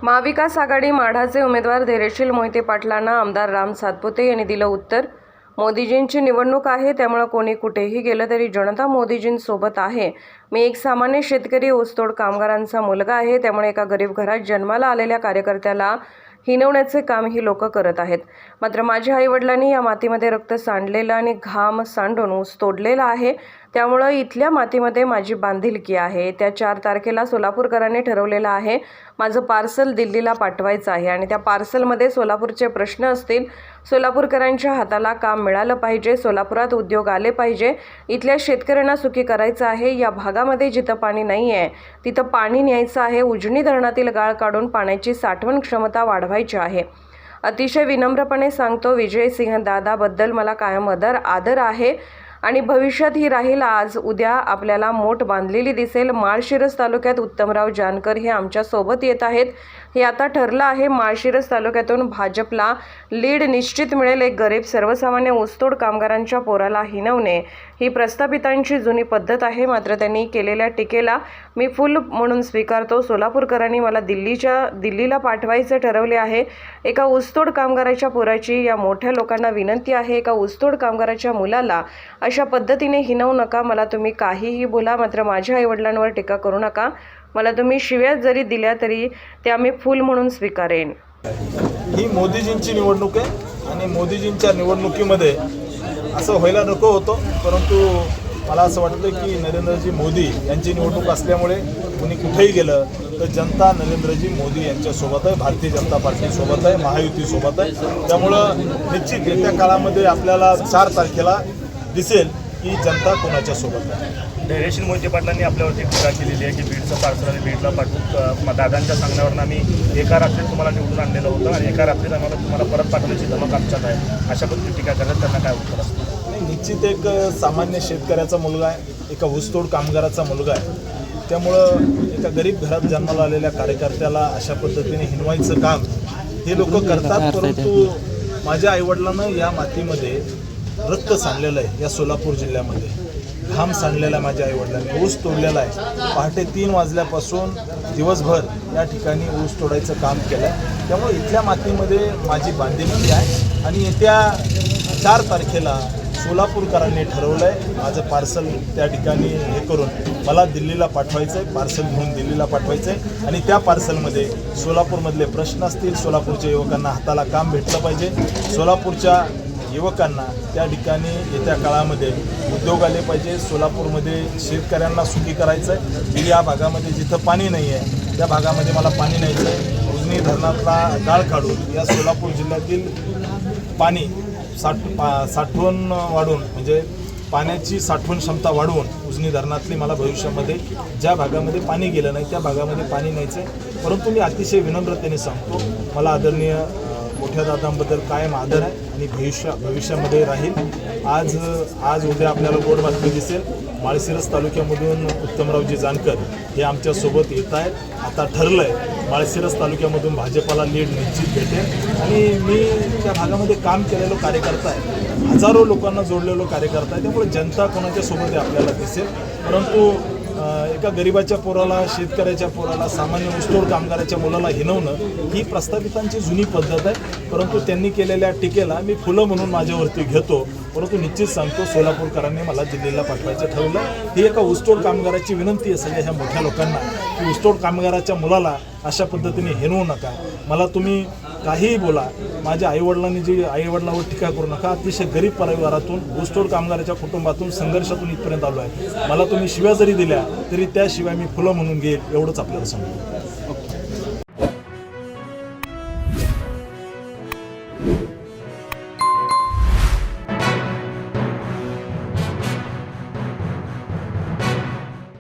महाविकास आघाडी माढाचे उमेदवार धैर्यशील मोहिते पाटलांना आमदार राम सातपुते यांनी दिलं उत्तर। मोदीजींची निवडणूक आहे, त्यामुळे कोणी कुठेही गेलं तरी जनता मोदीजींसोबत आहे। मी एक सामान्य शेतकरी ऊसतोड कामगारांचा मुलगा आहे, त्यामुळे एका गरीब घरात जन्माला आलेल्या कार्यकर्त्याला हिणवण्याचे काम ही लोक करत आहेत। मात्र माझ्या आईवडिलांनी या मातीमध्ये रक्त सांडलेलं आणि घाम सांडून ऊस तोडलेला आहे, त्यामुळे इथल्या मातीमध्ये माझी बांधिलकी आहे। त्या 4 तारखेला सोलापूरकरांनी ठरवलेलं आहे माझं पार्सल दिल्लीला पाठवायचं आहे आणि त्या पार्सलमध्ये सोलापूरचे प्रश्न असतील। सोलापूरकरांच्या हाताला काम मिळालं पाहिजे, सोलापुरात उद्योग आले पाहिजे, इथल्या शेतकऱ्यांना सुखी करायचं आहे। या भागामध्ये जिथं पाणी नाही आहे तिथं पाणी न्यायचं आहे। उजनी धरणातील गाळ काढून पाण्याची साठवण क्षमता वाढवायची आहे। अतिशय विनम्रपणे सांगतो, विजय सिंह दादाबद्दल मला कायम आदर आहे आणि भविष्यात ही राहील। आज उद्या आपल्याला मोठ बांधलेली दिसेल। माळशिरस तालुक्यात उत्तमराव जानकर हे आमच्या सोबत येत आहेत, हे आता ठरलं आहे। माळशिरस तालुक्यातून भाजपला लीड निश्चित मिळेल। एक गरीब सर्वसामान्य ऊसतोड कामगारांच्या पोराला हिणवणे ही प्रस्थापितांची जुनी पद्धत आहे। मात्र त्यांनी केलेल्या टीकेला मी फुल म्हणून स्वीकारतो। सोलापूरकरांनी मला दिल्लीला पाठवायचे ठरवले आहे। एका ऊसतोड कामगाराच्या पोराची या मोठ्या लोकांना विनंती आहे, एका ऊसतोड कामगाराच्या मुलाला अशा पद्धतीने हिणवू नका। मला तुम्ही काहीही बोला, मात्र माझ्या आईवडिलांवर टीका करू नका। मला तुम्ही शिव्या जरी दिल्या तरी त्या मी फुल म्हणून स्वीकारेन। ही मोदीजींची निवडणूक आहे आणि मोदीजींच्या निवडणुकीमध्ये असं व्हायला नको होतं, परंतु मला असं वाटतं की नरेंद्रजी मोदी यांची निवडणूक असल्यामुळे कुणी कुठेही गेलं तर जनता नरेंद्रजी मोदी यांच्यासोबत आहे, भारतीय जनता पार्टीसोबत आहे, महायुतीसोबत आहे। त्यामुळं निश्चित येत्या काळामध्ये आपल्याला 4 तारखेला दिसेल की जनता कोणाच्या सोबत आहे। धैर्यशील मोहिते पाटलांनी आपल्यावरती टीका केलेली आहे की बीडचं पार्सल आणि बीडला पाठवून दादांच्या सांगण्यावरून आम्ही एका रात्रीत तुम्हाला निवडून आणलेलं होतं आणि एका रात्रीत आम्हाला तुम्हाला परत पाठवण्याची धमक आमच्यात आहे, अशा पद्धतीने टीका करत त्यांना काय उत्तर असतं? नाही, निश्चित एक सामान्य शेतकऱ्याचा मुलगा आहे, एका ऊसतोड कामगाराचा मुलगा आहे। त्यामुळं एका गरीब घरात जन्माला आलेल्या कार्यकर्त्याला अशा पद्धतीने हिणवायचं काम हे लोक करतात। परंतु माझ्या आईवडिलांना या मातीमध्ये रक्त सांडलेलं आहे, या सोलापूर जिल्ह्यामध्ये घाम सांडलेला आहे। माझ्या आईवडिलांनी ऊस तोडलेला आहे। पहाटे 3 वाजल्यापासून दिवसभर या ठिकाणी ऊस तोडायचं काम केलं आहे। त्यामुळे इथल्या मातीमध्ये माझी बांधिलकी आहे आणि येत्या 4 तारखेला सोलापूरकरांनी ठरवलं आहे माझं पार्सल त्या ठिकाणी हे करून मला दिल्लीला पाठवायचं आहे, पार्सल घेऊन दिल्लीला पाठवायचं आहे आणि त्या पार्सलमध्ये सोलापूरमधले प्रश्न असतील, सोलापूरच्या युवकांना हाताला काम भेटलं पाहिजे, सोलापूरच्या युवकांना त्या ठिकाणी येत्या काळामध्ये उद्योग आले पाहिजे, सोलापूरमध्ये शेतकऱ्यांना सुखी करायचं आहे। या भागामध्ये जिथं पाणी नाही आहे त्या भागामध्ये मला पाणी न्यायचं आहे। उजनी धरणातला गाळ काढून या सोलापूर जिल्ह्यातील पाणी साठवण वाढवून, म्हणजे पाण्याची साठवण क्षमता वाढवून उजनी धरणातली मला भविष्यामध्ये ज्या भागामध्ये पाणी गेलं नाही त्या भागामध्ये पाणी न्यायचं आहे। परंतु मी अतिशय विनम्रतेने सांगतो, मला आदरणीय मोठ्या दादांबद्दल कायम आदर आहे आणि भविष्यामध्ये राहील। आज उद्या आपल्याला गोड बातमी दिसेल। माळशिरस तालुक्यामधून उत्तमरावजी जानकर हे आमच्यासोबत येत आहेत। आता ठरलं आहे माळशिरस तालुक्यामधून भाजपाला लीड निश्चित भेटेल आणि मी त्या भागामध्ये काम केलेलो कार्यकर्ता आहे, हजारो लोकांना जोडलेलो कार्यकर्ता आहे। त्यामुळे जनता कोणाच्या सोबत आहे आपल्याला दिसेल। परंतु एका गरिबाच्या पोराला, शेतकऱ्याच्या पोराला, सामान्य ऊसतोड कामगाराच्या मुलाला हिणवणं ही प्रस्थापितांची जुनी पद्धत आहे। परंतु त्यांनी केलेल्या टीकेला मी फुलं म्हणून माझ्यावरती घेतो। परंतु निश्चित सांगतो, सोलापूरकरांनी मला दिल्लीला पाठवायचं ठरवलं। ही एका ऊसतोड कामगाराची विनंती आहे सगळ्या ह्या मोठ्या लोकांना की ऊसतोड कामगाराच्या मुलाला अशा पद्धतीने हिणवू नका। मला तुम्ही काहीही बोला, माझ्या आईवडिलांवर टीका करू नका। अतिशय गरीब परिवारातून, ऊसतोड कामगाराच्या कुटुंबातून, संघर्षातून इथपर्यंत आलो आहे। मला तुम्ही शिव्या जरी दिल्या तरी त्या शिवाय मी फुलं म्हणून घेईल, एवढंच आपल्याला सांगतो।